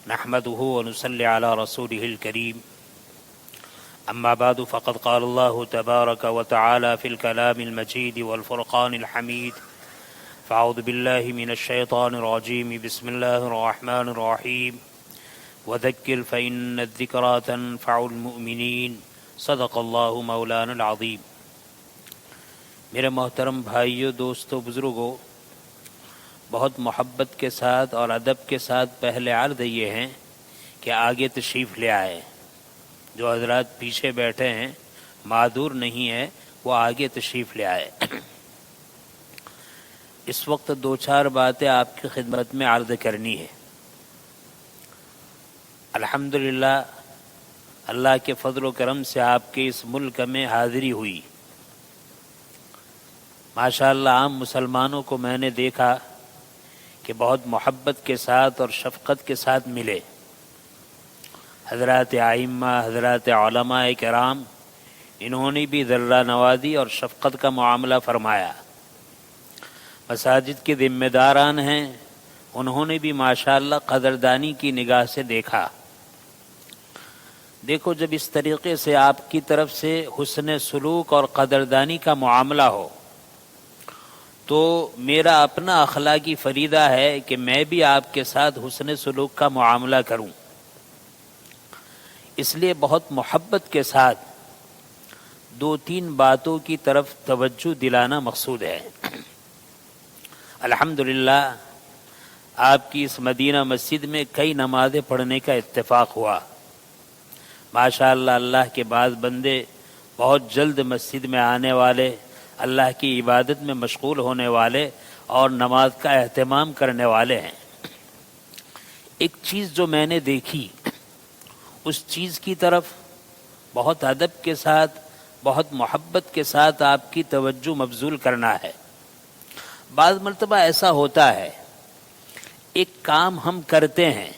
نحمده ونصلي على رسوله الكريم أما بعد فقد قال الله تبارك وتعالى في الكلام المجيد والفرقان الحميد فأعوذ بالله من الشيطان الرجيم بسم الله الرحمن الرحيم وذكر فإن الذكرى تنفع المؤمنين صدق الله مولانا العظيم۔ میرے محترم بھائیوں، دوستوں، بزرگوں، بہت محبت کے ساتھ اور ادب کے ساتھ پہلے عرض یہ ہیں کہ آگے تشریف لے آئے۔ جو حضرات پیچھے بیٹھے ہیں معذور نہیں ہے، وہ آگے تشریف لے آئے۔ اس وقت دو چار باتیں آپ کی خدمت میں عرض کرنی ہے۔ الحمدللہ اللہ کے فضل و کرم سے آپ کے اس ملک میں حاضری ہوئی۔ ماشاءاللہ عام مسلمانوں کو میں نے دیکھا کہ بہت محبت کے ساتھ اور شفقت کے ساتھ ملے۔ حضرات ائمہ، حضرات علماء کرام، انہوں نے بھی ذرہ نوازی اور شفقت کا معاملہ فرمایا۔ مساجد کے ذمہ داران ہیں، انہوں نے بھی ماشاءاللہ قدردانی کی نگاہ سے دیکھا۔ دیکھو، جب اس طریقے سے آپ کی طرف سے حسن سلوک اور قدردانی کا معاملہ ہو تو میرا اپنا اخلاقی فریضہ ہے کہ میں بھی آپ کے ساتھ حسن سلوک کا معاملہ کروں۔ اس لیے بہت محبت کے ساتھ دو تین باتوں کی طرف توجہ دلانا مقصود ہے۔ الحمدللہ آپ کی اس مدینہ مسجد میں کئی نمازیں پڑھنے کا اتفاق ہوا۔ ماشاءاللہ اللہ کے بعض بندے بہت جلد مسجد میں آنے والے، اللہ کی عبادت میں مشغول ہونے والے اور نماز کا اہتمام کرنے والے ہیں۔ ایک چیز جو میں نے دیکھی، اس چیز کی طرف بہت ادب کے ساتھ، بہت محبت کے ساتھ آپ کی توجہ مبذول کرنا ہے۔ بعض مرتبہ ایسا ہوتا ہے، ایک کام ہم کرتے ہیں،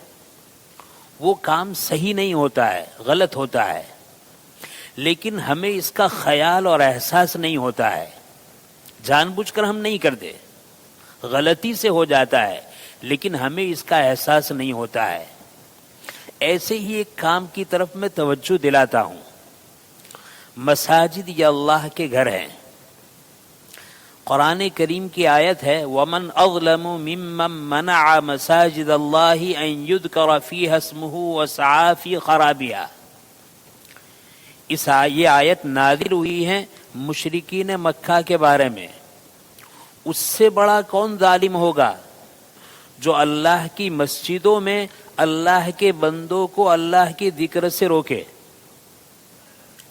وہ کام صحیح نہیں ہوتا ہے، غلط ہوتا ہے، لیکن ہمیں اس کا خیال اور احساس نہیں ہوتا ہے۔ جان بوجھ کر ہم نہیں کرتے، غلطی سے ہو جاتا ہے، لیکن ہمیں اس کا احساس نہیں ہوتا ہے۔ ایسے ہی ایک کام کی طرف میں توجہ دلاتا ہوں۔ مساجد یہ اللہ کے گھر ہیں۔ قرآن کریم کی آیت ہے وَمَنْ أَظْلَمُ مِمَّنْ مَنَعَ مَسَاجِدَ اللَّهِ أَنْ يُذْكَرَ فِيهَا اسْمُهُ وَسَعَىٰ فِي خَرَابِهَا۔ یہ آیت نازل ہوئی ہے مشرکین مکہ کے بارے میں۔ اس سے بڑا کون ظالم ہوگا جو اللہ کی مسجدوں میں اللہ کے بندوں کو اللہ کے ذکر سے روکے۔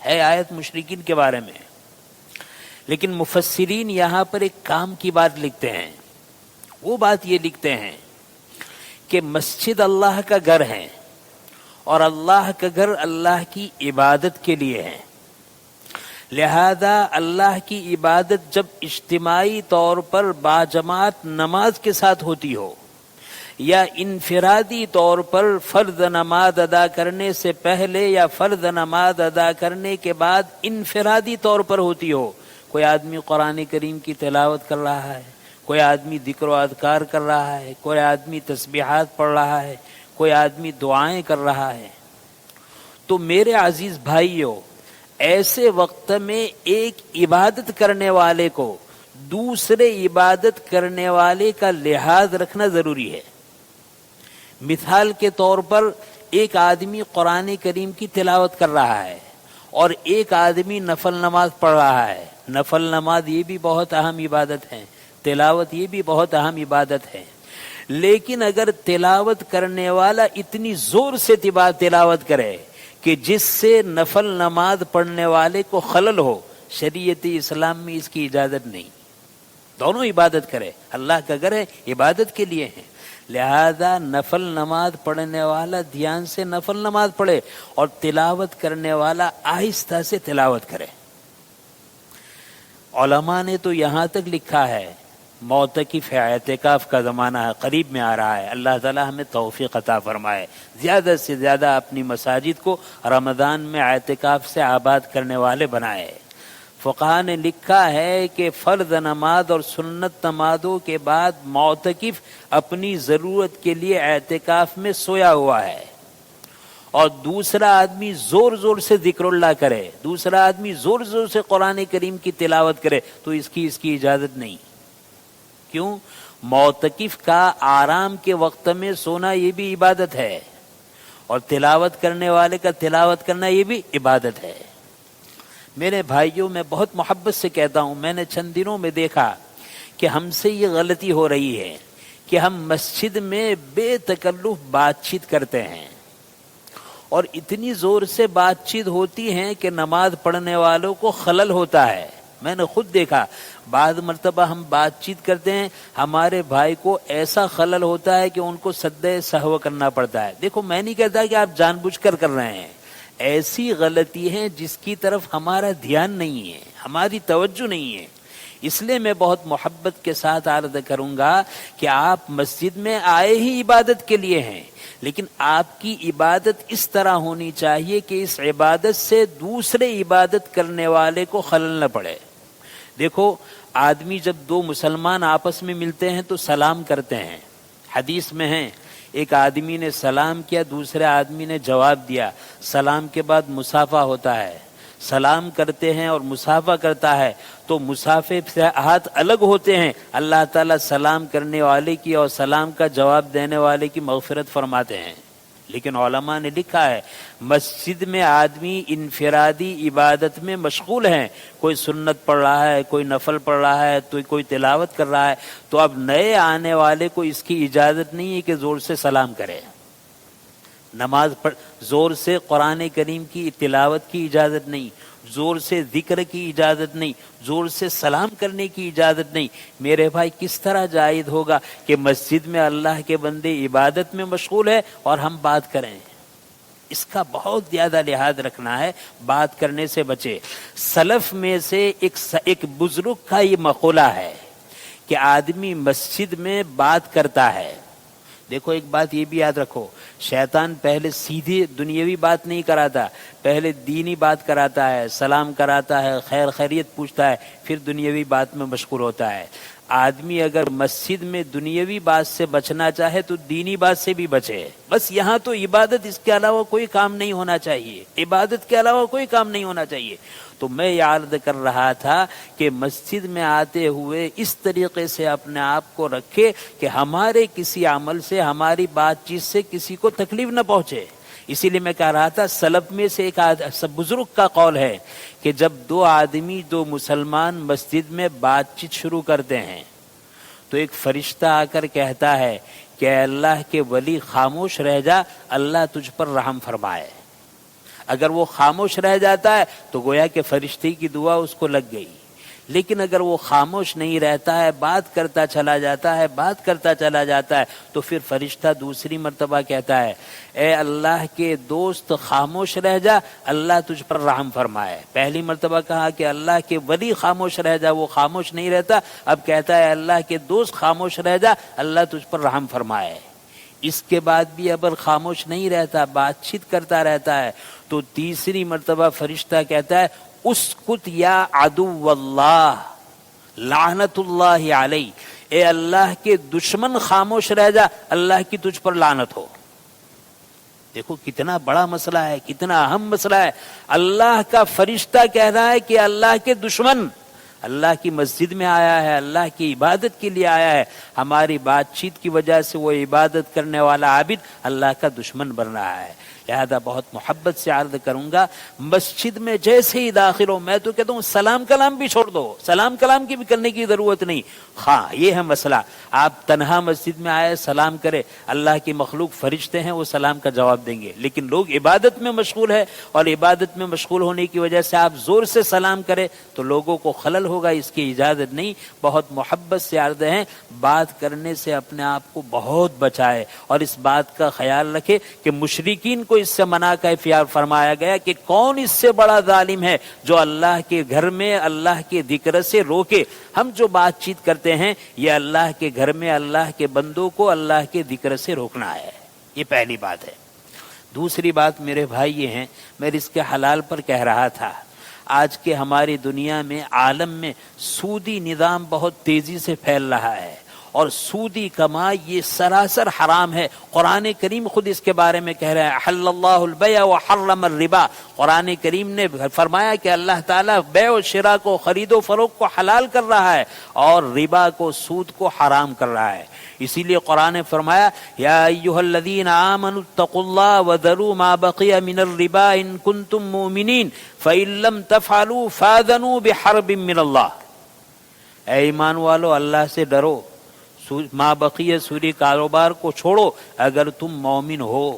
ہے آیت مشرکین کے بارے میں، لیکن مفسرین یہاں پر ایک کام کی بات لکھتے ہیں۔ وہ بات یہ لکھتے ہیں کہ مسجد اللہ کا گھر ہے، اور اللہ کا گھر اللہ کی عبادت کے لیے ہے۔ لہذا اللہ کی عبادت جب اجتماعی طور پر باجماعت نماز کے ساتھ ہوتی ہو، یا انفرادی طور پر فرض نماز ادا کرنے سے پہلے یا فرض نماز ادا کرنے کے بعد انفرادی طور پر ہوتی ہو، کوئی آدمی قرآن کریم کی تلاوت کر رہا ہے، کوئی آدمی ذکر و اذکار کر رہا ہے، کوئی آدمی تسبیحات پڑھ رہا ہے، کوئی آدمی دعائیں کر رہا ہے، تو میرے عزیز بھائیوں، ایسے وقت میں ایک عبادت کرنے والے کو دوسرے عبادت کرنے والے کا لحاظ رکھنا ضروری ہے۔ مثال کے طور پر ایک آدمی قرآن کریم کی تلاوت کر رہا ہے اور ایک آدمی نفل نماز پڑھ رہا ہے۔ نفل نماز یہ بھی بہت اہم عبادت ہے، تلاوت یہ بھی بہت اہم عبادت ہے، لیکن اگر تلاوت کرنے والا اتنی زور سے تلاوت کرے کہ جس سے نفل نماز پڑھنے والے کو خلل ہو، شریعت اسلام میں اس کی اجازت نہیں۔ دونوں عبادت کرے، اللہ کا گھر ہے، عبادت کے لیے ہے، لہذا نفل نماز پڑھنے والا دھیان سے نفل نماز پڑھے اور تلاوت کرنے والا آہستہ سے تلاوت کرے۔ علماء نے تو یہاں تک لکھا ہے، معتکف اعتکاف کا زمانہ ہے، قریب میں آ رہا ہے، اللہ تعالی ہمیں توفیق عطا فرمائے، زیادہ سے زیادہ اپنی مساجد کو رمضان میں اعتکاف سے آباد کرنے والے بنائے۔ فقہا نے لکھا ہے کہ فرض نماز اور سنت نمازوں کے بعد معتکف اپنی ضرورت کے لیے اعتکاف میں سویا ہوا ہے اور دوسرا آدمی زور زور سے ذکر اللہ کرے، دوسرا آدمی زور زور سے قرآن کریم کی تلاوت کرے تو اس کی اجازت نہیں۔ کیوں؟ معتکف کا آرام کے وقت میں سونا یہ بھی عبادت ہے، اور تلاوت کرنے والے کا تلاوت کرنا یہ بھی عبادت ہے۔ میرے بھائیوں، میں بہت محبت سے کہتا ہوں، میں نے چند دنوں میں دیکھا کہ ہم سے یہ غلطی ہو رہی ہے کہ ہم مسجد میں بے تکلف بات چیت کرتے ہیں، اور اتنی زور سے بات چیت ہوتی ہے کہ نماز پڑھنے والوں کو خلل ہوتا ہے۔ میں نے خود دیکھا، بعض مرتبہ ہم بات چیت کرتے ہیں، ہمارے بھائی کو ایسا خلل ہوتا ہے کہ ان کو سجدہ سہو کرنا پڑتا ہے۔ دیکھو، میں نہیں کہتا کہ آپ جان بوجھ کر رہے ہیں، ایسی غلطی ہے جس کی طرف ہمارا دھیان نہیں ہے، ہماری توجہ نہیں ہے۔ اس لیے میں بہت محبت کے ساتھ عرض کروں گا کہ آپ مسجد میں آئے ہی عبادت کے لیے ہیں، لیکن آپ کی عبادت اس طرح ہونی چاہیے کہ اس عبادت سے دوسرے عبادت کرنے والے کو خلل نہ پڑے۔ دیکھو، آدمی جب دو مسلمان آپس میں ملتے ہیں تو سلام کرتے ہیں، حدیث میں ہے ایک آدمی نے سلام کیا، دوسرے آدمی نے جواب دیا، سلام کے بعد مصافحہ ہوتا ہے، سلام کرتے ہیں اور مصافحہ کرتا ہے تو مصافحے سے ہاتھ الگ ہوتے ہیں، اللہ تعالیٰ سلام کرنے والے کی اور سلام کا جواب دینے والے کی مغفرت فرماتے ہیں۔ لیکن علماء نے لکھا ہے مسجد میں آدمی انفرادی عبادت میں مشغول ہیں، کوئی سنت پڑھ رہا ہے، کوئی نفل پڑھ رہا ہے، تو کوئی تلاوت کر رہا ہے، تو اب نئے آنے والے کو اس کی اجازت نہیں ہے کہ زور سے سلام کرے، نماز پڑھ زور سے قرآن کریم کی تلاوت کی اجازت نہیں، زور سے ذکر کی اجازت نہیں، زور سے سلام کرنے کی اجازت نہیں۔ میرے بھائی، کس طرح جائز ہوگا کہ مسجد میں اللہ کے بندے عبادت میں مشغول ہے اور ہم بات کریں؟ اس کا بہت زیادہ لحاظ رکھنا ہے، بات کرنے سے بچے۔ سلف میں سے ایک بزرگ کا یہ مقولہ ہے کہ آدمی مسجد میں بات کرتا ہے۔ دیکھو، ایک بات یہ بھی یاد رکھو، شیطان پہلے سیدھی دنیاوی بات نہیں کراتا، پہلے دینی بات کراتا ہے، سلام کراتا ہے، خیر خیریت پوچھتا ہے، پھر دنیاوی بات میں مشغول ہوتا ہے۔ آدمی اگر مسجد میں دنیاوی بات سے بچنا چاہے تو دینی بات سے بھی بچے۔ بس یہاں تو عبادت، اس کے علاوہ کوئی کام نہیں ہونا چاہیے، عبادت کے علاوہ کوئی کام نہیں ہونا چاہیے۔ تو میں یہ عرض کر رہا تھا کہ مسجد میں آتے ہوئے اس طریقے سے اپنے آپ کو رکھے کہ ہمارے کسی عمل سے، ہماری بات چیت سے کسی کو تکلیف نہ پہنچے۔ اسی لیے میں کہہ رہا تھا، سلف میں سے ایک بزرگ کا قول ہے کہ جب دو مسلمان مسجد میں بات چیت شروع کرتے ہیں تو ایک فرشتہ آ کر کہتا ہے کہ اے اللہ کے ولی خاموش رہ جا، اللہ تجھ پر رحم فرمائے۔ اگر وہ خاموش رہ جاتا ہے تو گویا کہ فرشتے کی دعا اس کو لگ گئی، لیکن اگر وہ خاموش نہیں رہتا ہے، بات کرتا چلا جاتا ہے تو پھر فرشتہ دوسری مرتبہ کہتا ہے اے اللہ کے دوست خاموش رہ جا، اللہ تجھ پر رحم فرمائے۔ پہلی مرتبہ کہا کہ اللہ کے ولی خاموش رہ جا، وہ خاموش نہیں رہتا، اب کہتا ہے اللہ کے دوست خاموش رہ جا، اللہ تجھ پر رحم فرمائے۔ اس کے بعد بھی اگر خاموش نہیں رہتا، بات چیت کرتا رہتا ہے، تو تیسری مرتبہ فرشتہ کہتا ہے اسکت یا عدو اللہ لعنت اللہ علیہ، اے اللہ کے دشمن خاموش رہ جا، اللہ کی تجھ پر لعنت ہو۔ دیکھو کتنا بڑا مسئلہ ہے، کتنا اہم مسئلہ ہے۔ اللہ کا فرشتہ کہہ رہا ہے کہ اللہ کے دشمن اللہ کی مسجد میں آیا ہے، اللہ کی عبادت کے لیے آیا ہے، ہماری بات چیت کی وجہ سے وہ عبادت کرنے والا عابد اللہ کا دشمن بن رہا ہے۔ لہذا بہت محبت سے عرض کروں گا، مسجد میں جیسے ہی داخل ہو، میں تو کہتا ہوں سلام کلام بھی چھوڑ دو، سلام کلام کی بھی کرنے کی ضرورت نہیں۔ ہاں، یہ ہے مسئلہ، آپ تنہا مسجد میں آئے سلام کرے، اللہ کی مخلوق فرشتے ہیں، وہ سلام کا جواب دیں گے، لیکن لوگ عبادت میں مشغول ہے اور عبادت میں مشغول ہونے کی وجہ سے آپ زور سے سلام کرے تو لوگوں کو خلل ہوگا، اس کی اجازت نہیں۔ بہت محبت سے عرض ہے، بات کرنے سے اپنے آپ کو بہت بچائے، اور اس بات کا خیال رکھے کہ مشرکین کو اس سے منع کا فرمایا گیا کہ کون اس سے بڑا ظالم ہے جو اللہ کے گھر میں اللہ کے ذکر سے روکے۔ ہم جو بات چیت کرتے ہیں یہ اللہ کے گھر میں اللہ کے بندوں کو اللہ کے ذکر سے روکنا ہے، یہ پہلی بات ہے۔ دوسری بات میرے بھائی یہ ہیں، میں اس کے حلال پر کہہ رہا تھا، آج کے ہماری دنیا میں عالم میں سودی نظام بہت تیزی سے پھیل رہا ہے اور سودی کمائی یہ سراسر حرام ہے. قرآن کریم خود اس کے بارے میں کہہ رہا ہے حل اللہ البیع وحرم الربا. قرآن کریم نے فرمایا کہ اللہ تعالیٰ بیع و شراء کو خرید و فروخت کو حلال کر رہا ہے اور ربا کو سود کو حرام کر رہا ہے. اسی لیے قرآن نے فرمایا یا ایھا الذین آمنوا اتقوا اللہ وذروا ما بقی من الربا ان کنتم مؤمنین فإن لم تفعلوا فاذنوا بحرب من اللہ. اے ایمان والو اللہ سے ڈرو, ما بقیہ سودی کاروبار کو چھوڑو اگر تم مومن ہو,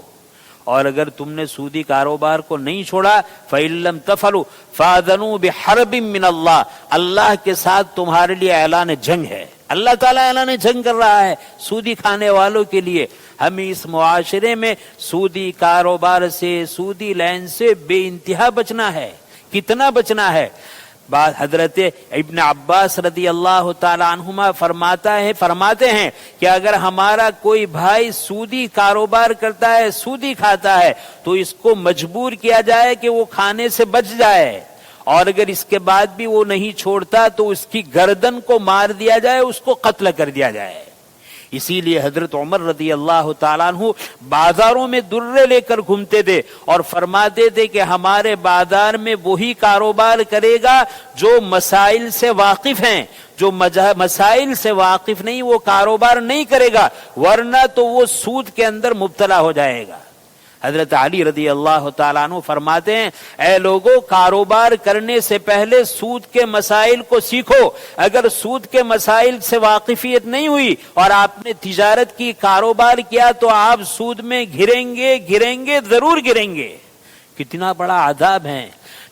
اور اگر تم نے سودی کاروبار کو نہیں چھوڑا فَإِن لَمْ تَفْعَلُوا فَأَذَنُوا بِحَرْبٍ مِّنَ اللہ, اللہ کے ساتھ تمہارے لیے اعلان جنگ ہے. اللہ تعالیٰ اعلان جنگ کر رہا ہے سودی کھانے والوں کے لیے. ہمیں اس معاشرے میں سودی کاروبار سے, سودی لین سے بے انتہا بچنا ہے. کتنا بچنا ہے؟ بعد حضرت ابن عباس رضی اللہ تعالی عنہما فرماتے ہیں کہ اگر ہمارا کوئی بھائی سودی کاروبار کرتا ہے, سودی کھاتا ہے, تو اس کو مجبور کیا جائے کہ وہ کھانے سے بچ جائے, اور اگر اس کے بعد بھی وہ نہیں چھوڑتا تو اس کی گردن کو مار دیا جائے, اس کو قتل کر دیا جائے. اسی لیے حضرت عمر رضی اللہ تعالیٰ عنہ بازاروں میں درے لے کر گھومتے تھے اور فرماتے تھے کہ ہمارے بازار میں وہی کاروبار کرے گا جو مسائل سے واقف ہیں, جو مسائل سے واقف نہیں وہ کاروبار نہیں کرے گا, ورنہ تو وہ سود کے اندر مبتلا ہو جائے گا. حضرت علی رضی اللہ تعالیٰ عنہ فرماتے ہیں اے لوگوں, کاروبار کرنے سے پہلے سود کے مسائل کو سیکھو. اگر سود کے مسائل سے واقفیت نہیں ہوئی اور آپ نے تجارت کی, کاروبار کیا, تو آپ سود میں گریں گے ضرور گریں گے. کتنا بڑا عذاب ہے.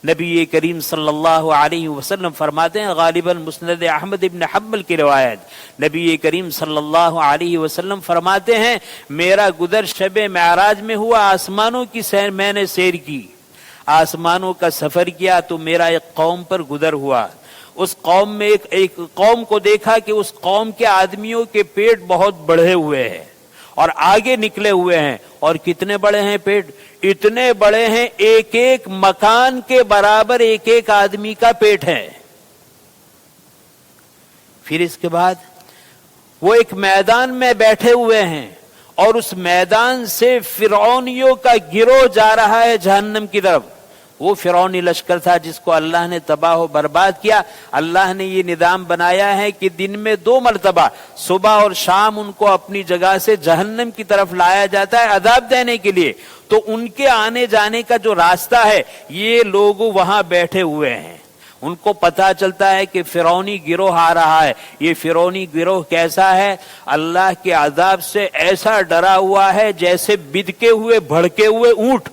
نبی کریم صلی اللہ علیہ وسلم فرماتے ہیں, غالباً مسند احمد ابن حنبل کی روایت, نبی کریم صلی اللہ علیہ وسلم فرماتے ہیں میرا گزر شب معراج میں ہوا, آسمانوں کی سیر میں نے سیر کی, آسمانوں کا سفر کیا تو میرا ایک قوم پر گزر ہوا. اس قوم میں ایک قوم کو دیکھا کہ اس قوم کے آدمیوں کے پیٹ بہت بڑھے ہوئے ہیں اور آگے نکلے ہوئے ہیں. اور کتنے بڑے ہیں پیٹ؟ اتنے بڑے ہیں ایک ایک مکان کے برابر ایک ایک آدمی کا پیٹ ہے. پھر اس کے بعد وہ ایک میدان میں بیٹھے ہوئے ہیں اور اس میدان سے فرعونیوں کا گروہ جا رہا ہے جہنم کی طرف. وہ فرعونی لشکر تھا جس کو اللہ نے تباہ و برباد کیا. اللہ نے یہ نظام بنایا ہے کہ دن میں 2 مرتبہ صبح اور شام ان کو اپنی جگہ سے جہنم کی طرف لایا جاتا ہے عذاب دینے کے لیے. تو ان کے آنے جانے کا جو راستہ ہے یہ لوگ وہاں بیٹھے ہوئے ہیں, ان کو پتا چلتا ہے کہ فرعونی گروہ آ رہا ہے. یہ فرعونی گروہ کیسا ہے؟ اللہ کے عذاب سے ایسا ڈرا ہوا ہے جیسے بدکے ہوئے بھڑکے ہوئے اونٹ.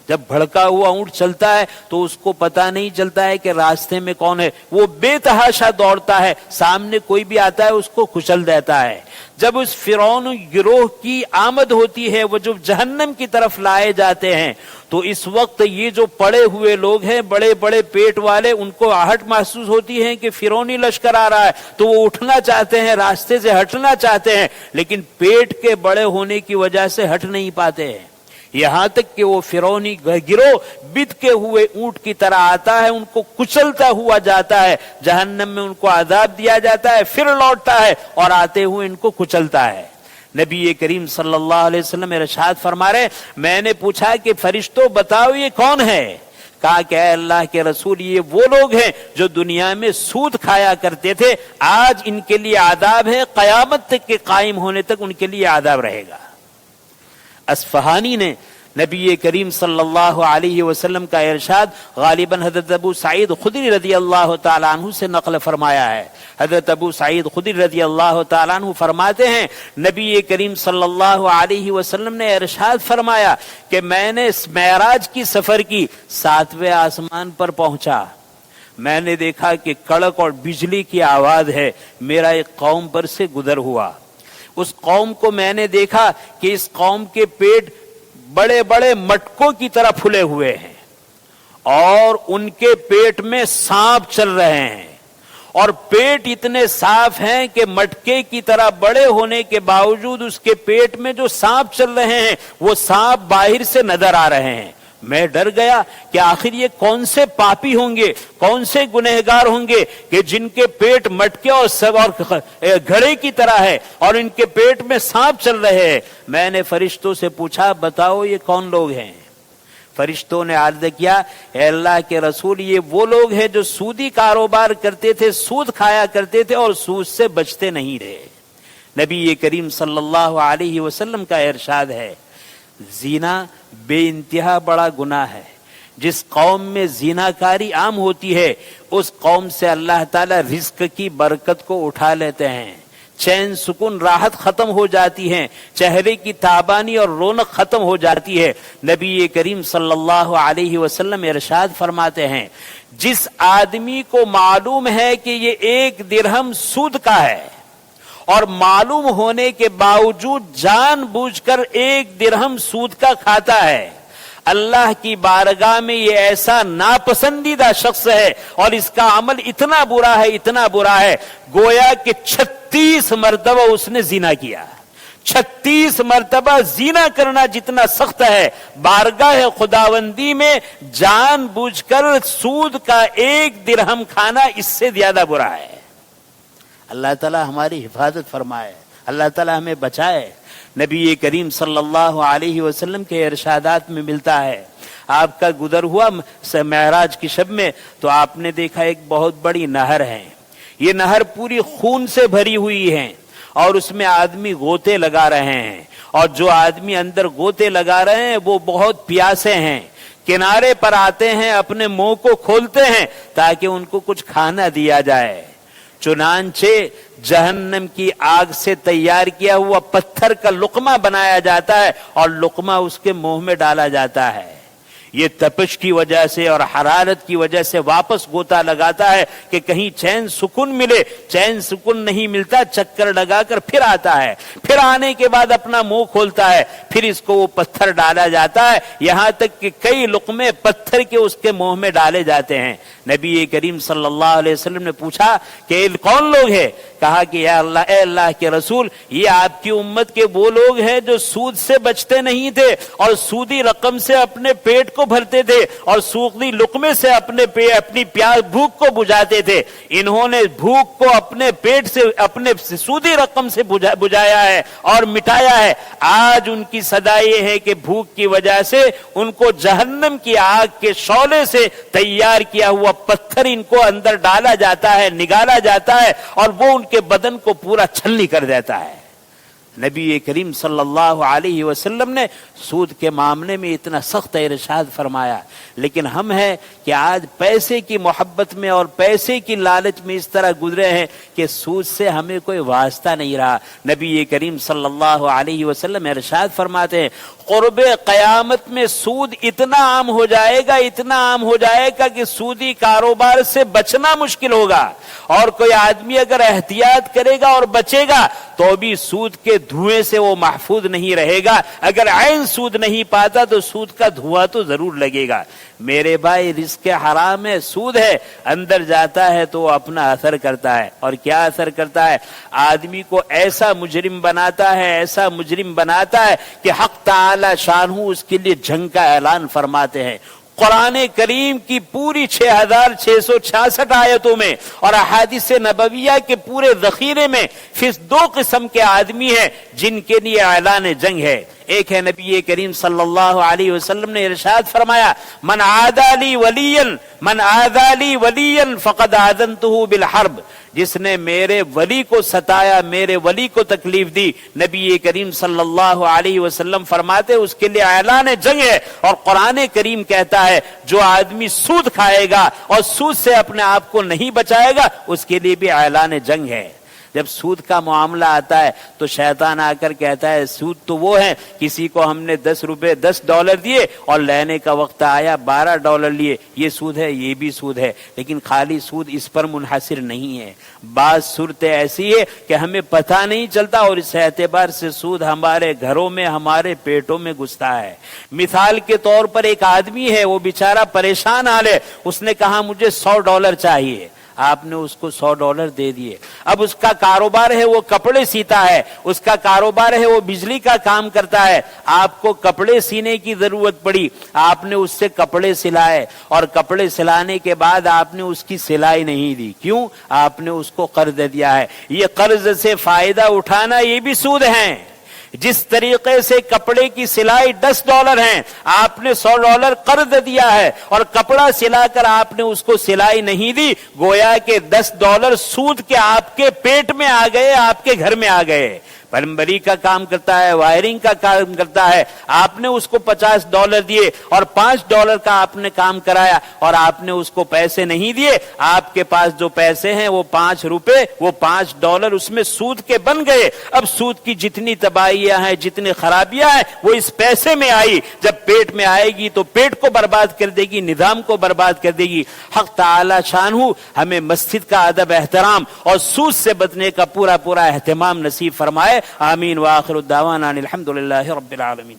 جب بھڑکا ہوا اونٹ چلتا ہے تو اس کو پتا نہیں چلتا ہے کہ راستے میں کون ہے, وہ بے تحاشا دوڑتا ہے, سامنے کوئی بھی آتا ہے اس کو کچل دیتا ہے. جب اس فرعون گروہ کی آمد ہوتی ہے, وہ جو جہنم کی طرف لائے جاتے ہیں, تو اس وقت یہ جو پڑے ہوئے لوگ ہیں بڑے بڑے پیٹ والے, ان کو آہٹ محسوس ہوتی ہے کہ فرعونی لشکر آ رہا ہے, تو وہ اٹھنا چاہتے ہیں, راستے سے ہٹنا چاہتے ہیں, لیکن پیٹ کے بڑے ہونے کی وجہ سے ہٹ نہیں پاتے ہیں. یہاں تک کہ وہ فرعونی گروہ بدکے ہوئے اونٹ کی طرح آتا ہے, ان کو کچلتا ہوا جاتا ہے, جہنم میں ان کو عذاب دیا جاتا ہے, پھر لوٹتا ہے اور آتے ہوئے ان کو کچلتا ہے. نبی کریم صلی اللہ علیہ وسلم ارشاد فرما رہے, میں نے پوچھا کہ فرشتوں بتاؤ یہ کون ہے؟ کہا کہ اے اللہ کے رسول, یہ وہ لوگ ہیں جو دنیا میں سود کھایا کرتے تھے, آج ان کے لیے عذاب ہے, قیامت تک کے قائم ہونے تک ان کے لیے عذاب رہے گا. اصفہانی نے نبی کریم صلی اللہ علیہ وسلم کا ارشاد غالباً حضرت ابو سعید خدری رضی اللہ تعالیٰ عنہ سے نقل فرمایا ہے. حضرت ابو سعید خدری رضی اللہ تعالیٰ عنہ فرماتے ہیں نبی کریم صلی اللہ علیہ وسلم نے ارشاد فرمایا کہ میں نے معراج کی سفر کی, 7ویں آسمان پر پہنچا, میں نے دیکھا کہ کڑک اور بجلی کی آواز ہے, میرا ایک قوم پر سے گزر ہوا. اس قوم کو میں نے دیکھا کہ اس قوم کے پیٹ بڑے بڑے مٹکوں کی طرح پھلے ہوئے ہیں اور ان کے پیٹ میں سانپ چل رہے ہیں, اور پیٹ اتنے صاف ہیں کہ مٹکے کی طرح بڑے ہونے کے باوجود اس کے پیٹ میں جو سانپ چل رہے ہیں وہ سانپ باہر سے نظر آ رہے ہیں. میں ڈر گیا کہ آخر یہ کون سے پاپی ہوں گے, کون سے گنہگار ہوں گے کہ جن کے پیٹ مٹکے اور گھڑے کی طرح ہے اور ان کے پیٹ میں سانپ چل رہے ہیں. میں نے فرشتوں سے پوچھا بتاؤ یہ کون لوگ ہیں؟ فرشتوں نے عرض کیا اے اللہ کے رسول یہ وہ لوگ ہیں جو سودی کاروبار کرتے تھے, سود کھایا کرتے تھے اور سود سے بچتے نہیں رہے. نبی کریم صلی اللہ علیہ وسلم کا ارشاد ہے زنا بے انتہا بڑا گناہ ہے. جس قوم میں زنا کاری عام ہوتی ہے اس قوم سے اللہ تعالی رزق کی برکت کو اٹھا لیتے ہیں, چین سکون راحت ختم ہو جاتی ہے, چہرے کی تابانی اور رونق ختم ہو جاتی ہے. نبی کریم صلی اللہ علیہ وسلم ارشاد فرماتے ہیں جس آدمی کو معلوم ہے کہ یہ 1 درہم سود کا ہے اور معلوم ہونے کے باوجود جان بوجھ کر 1 درہم سود کا کھاتا ہے, اللہ کی بارگاہ میں یہ ایسا ناپسندیدہ شخص ہے اور اس کا عمل اتنا برا ہے گویا کہ 36 مرتبہ اس نے زنا کیا. 36 مرتبہ زنا کرنا جتنا سخت ہے, بارگاہ خداوندی میں جان بوجھ کر سود کا 1 درہم کھانا اس سے زیادہ برا ہے. اللہ تعالی ہماری حفاظت فرمائے, اللہ تعالی ہمیں بچائے. نبی کریم صلی اللہ علیہ وسلم کے ارشادات میں ملتا ہے آپ کا گزر ہوا معراج کی شب میں تو آپ نے دیکھا ایک بہت بڑی نہر ہے. یہ نہر پوری خون سے بھری ہوئی ہے اور اس میں آدمی غوطے لگا رہے ہیں, اور جو آدمی اندر غوطے لگا رہے ہیں وہ بہت پیاسے ہیں. کنارے پر آتے ہیں, اپنے منہ کو کھولتے ہیں تاکہ ان کو کچھ کھانا دیا جائے. چنانچہ جہنم کی آگ سے تیار کیا ہوا پتھر کا لقمہ بنایا جاتا ہے اور لقمہ اس کے منہ میں ڈالا جاتا ہے. یہ تپش کی وجہ سے اور حرارت کی وجہ سے واپس غوطہ لگاتا ہے کہ کہیں چین سکون ملے, چین سکون نہیں ملتا, چکر لگا کر پھر آتا ہے, پھر آنے کے بعد اپنا منہ کھولتا ہے, پھر اس کو وہ پتھر ڈالا جاتا ہے یہاں تک کہ کئی لقمے پتھر کے اس کے منہ میں ڈالے جاتے ہیں. نبی کریم صلی اللہ علیہ وسلم نے پوچھا کہ یہ کون لوگ ہیں؟ کہا کہ اے اللہ کے رسول یہ آپ کی امت کے وہ لوگ ہیں جو سود سے بچتے نہیں تھے اور سودی رقم سے اپنے پیٹ کو بھرتے تھے اور سودی لقمے سے اپنی پیاس بھوک کو بجھاتے تھے. انہوں نے بھوک کو اپنے پیٹ سے اپنے سودی رقم سے بجھایا ہے اور مٹایا ہے. آج ان کی صدا یہ ہے کہ بھوک کی وجہ سے ان کو جہنم کی آگ کے شعلے سے تیار کیا ہوا پتھر ان کو اندر ڈالا جاتا ہے, نگالا جاتا ہے اور وہ ان کے بدن کو پورا چھلنی کر دیتا ہے. نبی کریم صلی اللہ علیہ وسلم نے سود کے معاملے میں اتنا سخت ارشاد فرمایا, لیکن ہم ہیں کہ آج پیسے کی محبت میں اور پیسے کی لالچ میں اس طرح گزرے ہیں کہ سود سے ہمیں کوئی واسطہ نہیں رہا. نبی کریم صلی اللہ علیہ وسلم ارشاد فرماتے ہیں قرب قیامت میں سود اتنا عام ہو جائے گا کہ سودی کاروبار سے بچنا مشکل ہوگا, اور کوئی آدمی اگر احتیاط کرے گا اور بچے گا تو بھی سود کے دھوئیں سے وہ محفوظ نہیں رہے گا. اگر عین سود نہیں پاتا تو سود کا دھواں تو ضرور لگے گا. میرے بھائی رزق حرام ہے, سود ہے, اندر جاتا ہے تو وہ اپنا اثر کرتا ہے. اور کیا اثر کرتا ہے؟ آدمی کو ایسا مجرم بناتا ہے کہ حق تعالی شانہ اس کے لیے جنگ کا اعلان فرماتے ہیں. قرآن کریم کی پوری 6666 آیتوں میں اور احادیث نبویہ کے پورے ذخیرے میں صرف 2 قسم کے آدمی ہیں جن کے لیے اعلان جنگ ہے. ایک ہے نبی کریم صلی اللہ علیہ وسلم نے ارشاد فرمایا من عادى لي وليا فقد آذنته بالحرب. جس نے میرے ولی کو ستایا, میرے ولی کو تکلیف دی, نبی کریم صلی اللہ علیہ وسلم فرماتے اس کے لیے اعلان جنگ ہے. اور قرآن کریم کہتا ہے جو آدمی سود کھائے گا اور سود سے اپنے آپ کو نہیں بچائے گا اس کے لیے بھی اعلان جنگ ہے. جب سود کا معاملہ آتا ہے تو شیطان آ کر کہتا ہے سود تو وہ ہے کسی کو ہم نے $10 دیے اور لینے کا وقت آیا $12 لیے, یہ سود ہے, یہ بھی سود ہے. لیکن خالی سود اس پر منحصر نہیں ہے. بعض صورتیں ایسی ہے کہ ہمیں پتہ نہیں چلتا اور اس اعتبار سے سود ہمارے گھروں میں ہمارے پیٹوں میں گھستا ہے. مثال کے طور پر ایک آدمی ہے, وہ بیچارہ پریشان حال ہے, اس نے کہا مجھے $100 چاہیے. آپ نے اس کو $100 دے دیے. اب اس کا کاروبار ہے وہ کپڑے سیتا ہے, اس کا کاروبار ہے وہ بجلی کا کام کرتا ہے, آپ کو کپڑے سینے کی ضرورت پڑی, آپ نے اس سے کپڑے سلائے, اور کپڑے سلانے کے بعد آپ نے اس کی سلائی نہیں دی. کیوں؟ آپ نے اس کو قرض دیا ہے. یہ قرض سے فائدہ اٹھانا یہ بھی سود ہے. جس طریقے سے کپڑے کی سلائی $10 ہیں, آپ نے $100 قرض دیا ہے اور کپڑا سلا کر آپ نے اس کو سلائی نہیں دی, گویا کہ $10 سود کے آپ کے پیٹ میں آ گئے, آپ کے گھر میں آ گئے. پلمبری کا کام کرتا ہے, وائرنگ کا کام کرتا ہے, آپ نے اس کو $50 دیے اور $5 کا آپ نے کام کرایا اور آپ نے اس کو پیسے نہیں دیے. آپ کے پاس جو پیسے ہیں وہ ₹5, وہ $5 اس میں سود کے بن گئے. اب سود کی جتنی تباہیاں ہیں, جتنی خرابیاں ہیں, وہ اس پیسے میں آئی. جب پیٹ میں آئے گی تو پیٹ کو برباد کر دے گی, نظام کو برباد کر دے گی. حق تعالی شانہ ہمیں مسجد کا ادب احترام اور سود سے بچنے کا پورا اہتمام نصیب فرمائے. آمین. وآخر الدعوانا الحمد للہ رب العالمین.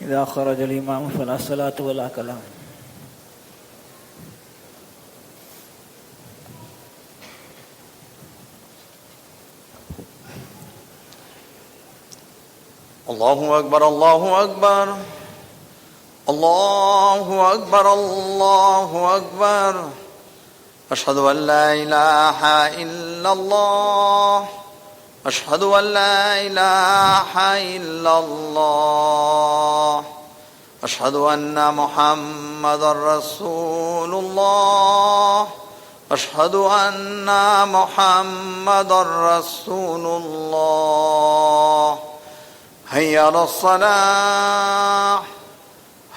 إذا خرج الإمام فلا صلاة ولا كلام. الله أكبر الله أكبر الله أكبر الله أكبر. أشهد أن لا إله إلا الله أشهد أن لا إله إلا الله أشهد أن محمدا رسول الله أشهد أن محمدا رسول الله. حي على الصلاة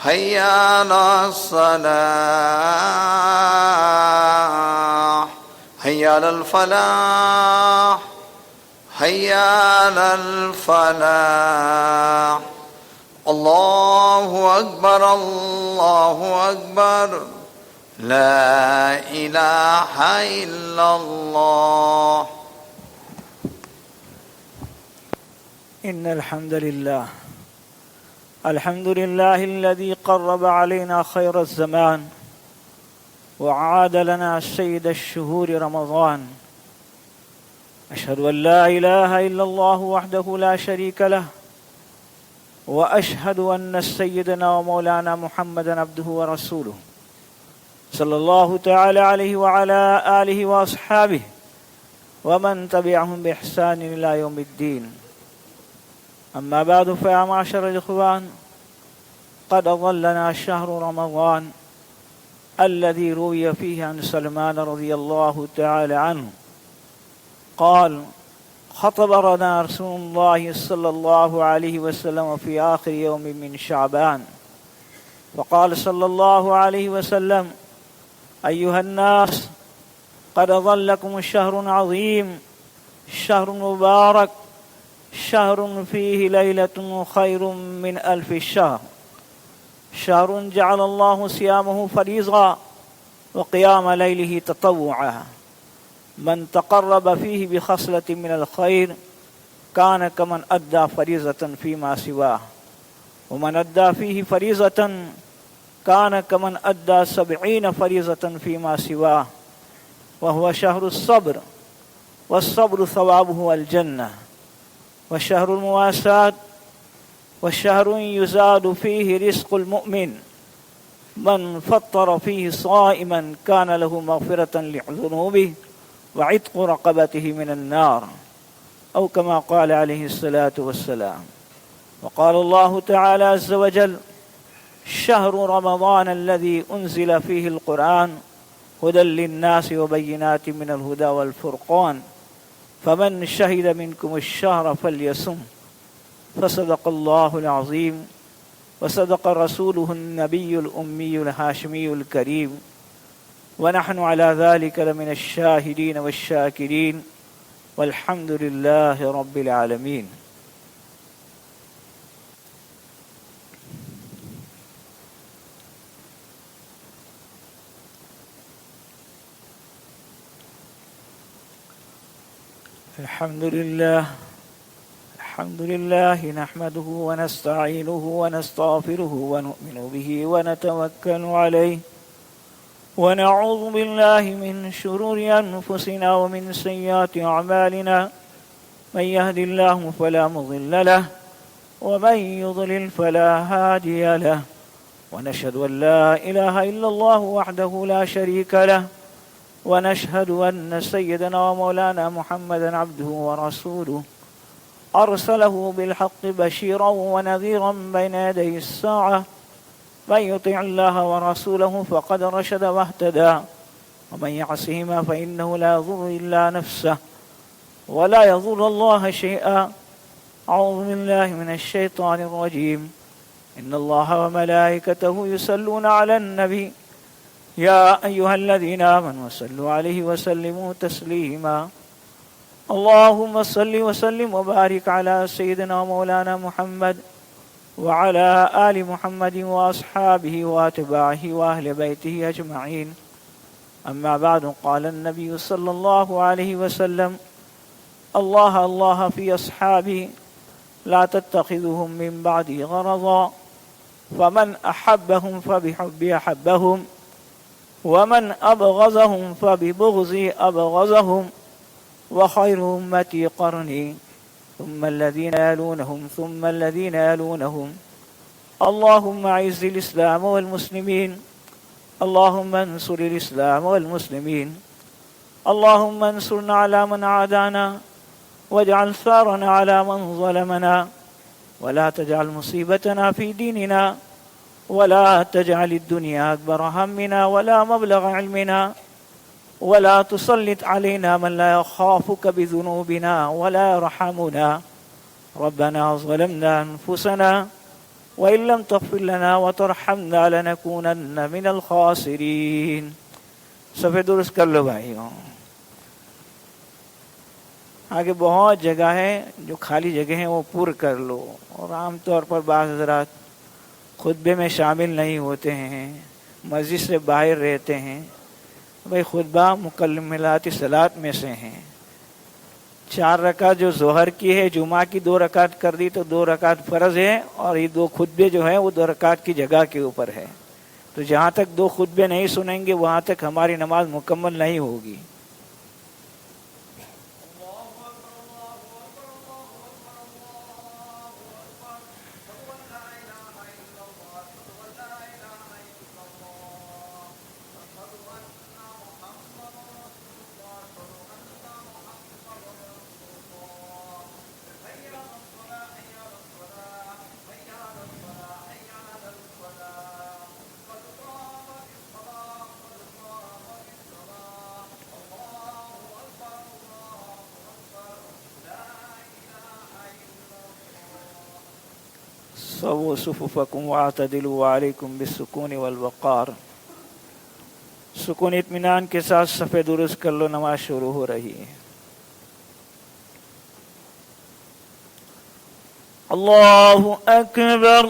حي على الصلاة حي على الفلاح حي على الفلاح. الله أكبر الله أكبر لا إله إلا الله. إن الحمد لله الذي قرب علينا خير الزمان وعاد لنا سيد الشهور رمضان. أشهد أن لا إله إلا الله وحده لا شريك له وأشهد أن سيدنا ومولانا محمدا عبده ورسوله صلى الله تعالى عليه وعلى آله وأصحابه ومن تبعهم بإحسان إلى يوم الدين. أما بعد فيا معشر الإخوان، قد أظلنا شهر رمضان الذي روي فيه عن سلمان رضي الله تعالى عنه قال: خطب لنا رسول الله صلى الله عليه وسلم في آخر يوم من شعبان فقال صلى الله عليه وسلم: أيها الناس، قد ظلكم شهر عظيم، شهر مبارك، شهر فيه ليلة خير من 1000 شهر، شهر جعل الله صيامه فريضة وقيام ليله تطوعا. من تقرب فيه بخصلة من الخير كان كمن أدى فريضة فيما سواه، ومن أدى فيه فريضة كان كمن أدى 70 فريضة فيما سواه. وهو شهر الصبر، والصبر ثوابه الجنة، وشهر المواساة، وشهر يزاد فيه رزق المؤمن. من فطر فيه صائما كان له مغفرة لذنوبه وعتق رقبته من النار، أو كما قال عليه الصلاة والسلام. وقال الله تعالى عز وجل: شهر رمضان الذي أنزل فيه القرآن هدى للناس وبينات من الهدى والفرقان فمن شهد منكم الشهر فليصم. فصدق الله العظيم وصدق رسوله النبي الأمي الهاشمي الكريم، ونحن على ذلك لمن الشاهدين والشاكرين، والحمد لله رب العالمين. الحمد لله نحمده ونستعينه ونستغفره ونؤمن به ونتوكل عليه، ونعوذ بالله من شرور أنفسنا ومن سيئات أعمالنا. من يهد الله فلا مضل له ومن يضلل فلا هادي له، ونشهد أن لا إله إلا الله وحده لا شريك له، ونشهد أن سيدنا ومولانا محمدا عبده ورسوله أرسله بالحق بشيرا ونذيرا بين يدي الساعة. من يطع الله ورسوله فقد رشد واهتدى، ومن يعصهما فإنه لا يضر إلا نفسه ولا يضر الله شيئا. أعوذ بالله من الشيطان الرجيم. إن الله وملائكته يصلون على النبي يا أيها الذين آمنوا صلوا عليه وسلموا تسليما. اللهم صل وسلم وبارك على سيدنا ومولانا محمد وعلى آل محمد وأصحابه وأتباعه وأهل بيته أجمعين. أما بعد، قال النبي صلى الله عليه وسلم: الله في أصحابي لا تتخذهم من بعدي غرضا. فمن أحبهم فبحبي أحبهم ومن أبغضهم فببغضي أبغضهم وخير أمتي قرني ثم الذين يلونهم ثم الذين يلونهم اللهم أعز الإسلام والمسلمين اللهم انصر الإسلام والمسلمين اللهم انصرنا على من عادانا واجعل ثارنا على من ظلمنا ولا تجعل مصيبتنا في ديننا ولا تجعل الدنيا أكبر همنا ولا مبلغ علمنا ولا تسلط علينا من لا يخافك بذنوبنا ولا يرحمنا ربنا ظلمنا أنفسنا وإن لم تغفر لنا وترحمنا لنكونن من الخاسرين. صفحے درست کر لو بھائیوں. آگے بہت جگہ ہے جو خالی جگہ ہیں وہ پر کر لو. اور عام طور پر بعض حضرات خطبے میں شامل نہیں ہوتے ہیں, مسجد سے باہر رہتے ہیں. بھائی خطبہ مکملات صلاۃ میں سے ہیں. 4 رکعت جو ظہر کی ہے, جمعہ کی 2 رکعت کر دی تو 2 رکعت فرض ہے, اور یہ 2 خطبے جو ہیں وہ 2 رکعت کی جگہ کے اوپر ہے. تو جہاں تک 2 خطبے نہیں سنیں گے وہاں تک ہماری نماز مکمل نہیں ہوگی. سووا صفوفکم واعتدلوا علیکم بالسکون والوقار. سکون اطمینان کے ساتھ صفحے درست کر لو, نماز شروع ہو رہی ہے. اللہ اکبر.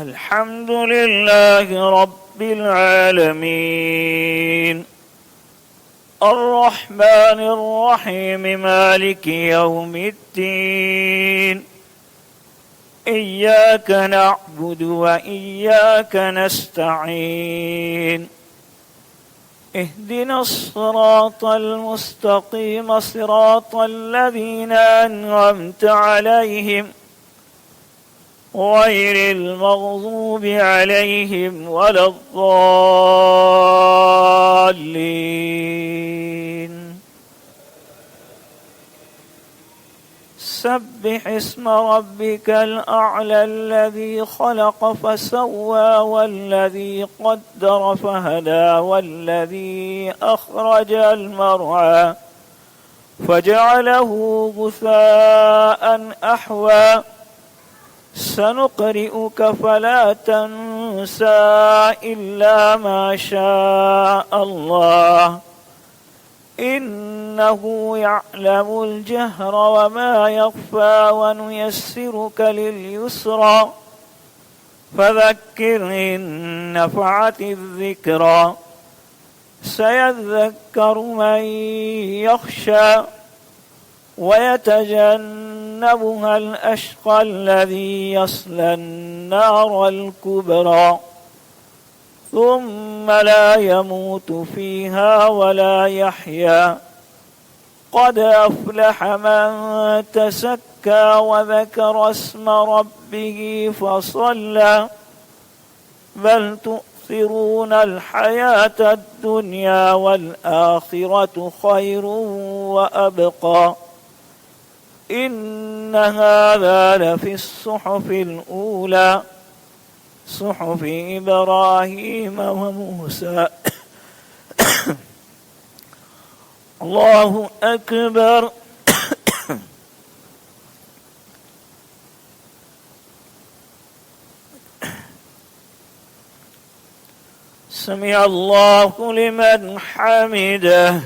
الحمد للہ رب العالمین الرحمن الرحیم مالک یوم الدین إياك نعبد وإياك نستعين اهدنا الصراط المستقيم صراط الذين أنعمت عليهم غير المغضوب عليهم ولا الضالين. سبح اسم ربك الأعلى الذي خلق فسوى والذي قدر فهدى والذي أخرج المرعى فجعله غثاء أحوى سنقرئك فلا تنسى إلا ما شاء الله إنه يعلم الجهر وما يخفى ونيسرك لليسرى فذكر إن نفعت الذكرى سيذكر من يخشى ويتجنبها الأشقى الذي يصلى النار الكبرى ثم لا يموت فيها ولا يحيا قد أفلح من تزكى وذكر اسم ربه فصلى بل تؤثرون الحياة الدنيا والآخرة خير وأبقى إن هذا لفي الصحف الأولى صحف إبراهيم وموسى. الله أكبر. سمع الله لمن حمده.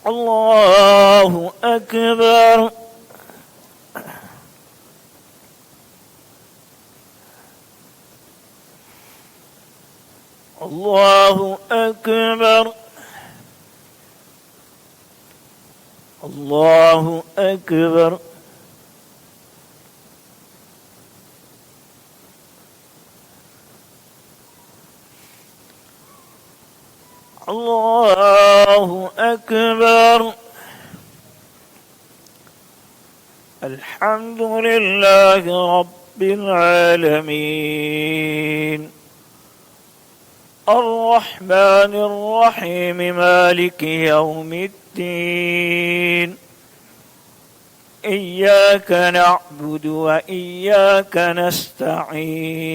الله أكبر. الله أكبر الله أكبر الله أكبر الحمد لله رب العالمين الرحمن الرحيم مالك يوم الدين إياك نعبد وإياك نستعين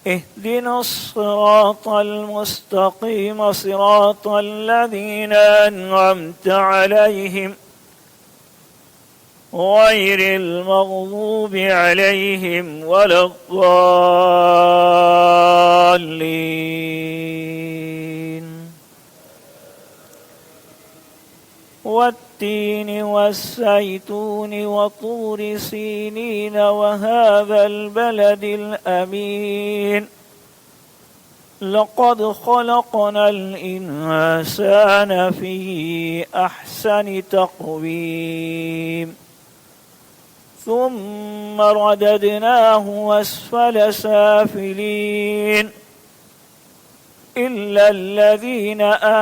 اهدنا الصراط المستقيم صراط الذين أنعمت عليهم غير المغضوب عليهم ولا الضالين والتين والزيتون وطور سينين وهذا البلد الأمين لقد خلقنا الإنسان في أحسن تقويم ثم رددناه أسفل سافلين إلا الذين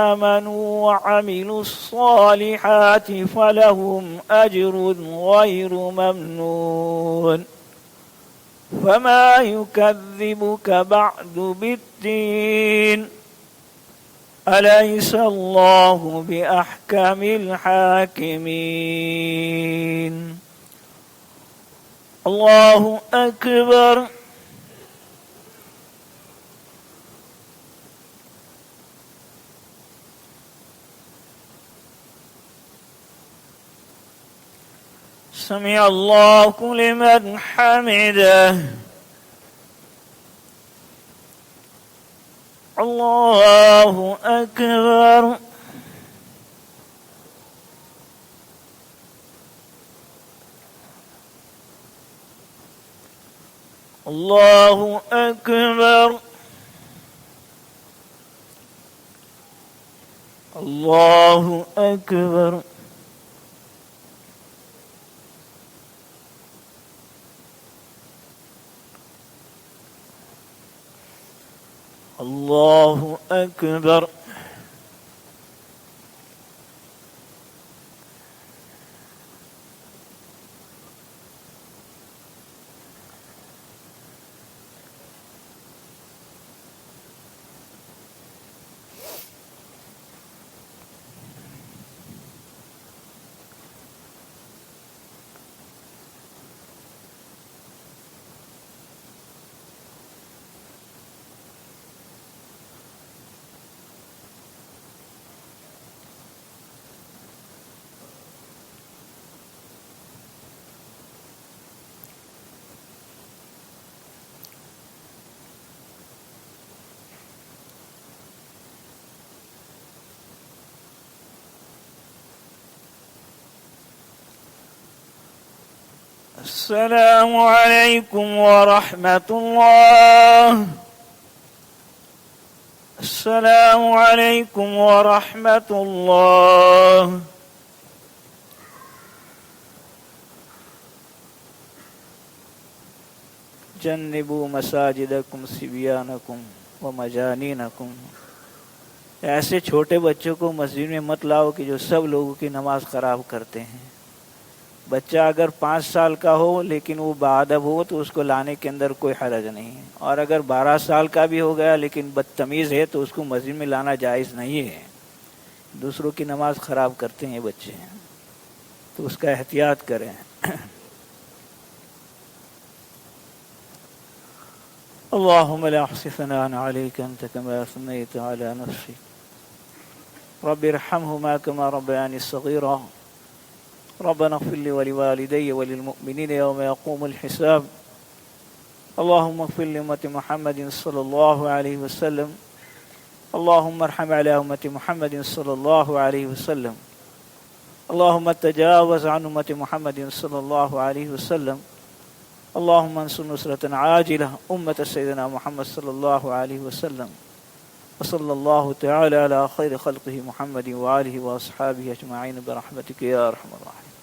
آمنوا وعملوا الصالحات فلهم أجر غير ممنون فما يكذبك بعد بالدين أليس الله بأحكم الحاكمين الله أكبر سمع الله لمن حمده الله أكبر الله أكبر الله أكبر الله أكبر السلام عليكم ورحمة الله السلام عليكم ورحمة الله جنبوا مساجدکم صبیانکم ومجانینکم ایسے چھوٹے بچوں کو مسجد میں مت لاؤ کہ جو سب لوگوں کی نماز خراب کرتے ہیں. بچہ اگر 5 سال کا ہو لیکن وہ باادب ہو تو اس کو لانے کے اندر کوئی حرج نہیں ہے، اور اگر 12 سال کا بھی ہو گیا لیکن بدتمیز ہے تو اس کو مسجد میں لانا جائز نہیں ہے. دوسروں کی نماز خراب کرتے ہیں بچے، تو اس کا احتیاط کریں. اللهم لا احصي ثناء عليك انت كما اثنيت على نفسك رب ارحمهما كما ربياني صغيرا ربنا اغفر لي ولوالدي وللمؤمنين يوم يقوم الحساب. اللهم اغفر لأمة محمد صلى الله عليه وسلم اللهم ارحم على أمة محمد صلى الله عليه وسلم اللهم تجاوز عن أمة محمد صلى الله عليه وسلم اللهم انصر نصرة عاجلة أمة سيدنا محمد صلى الله عليه وسلم وصلى الله تعالى على خير خلقه محمد وآله وأصحابه أجمعين برحمتك يا أرحم الراحمين.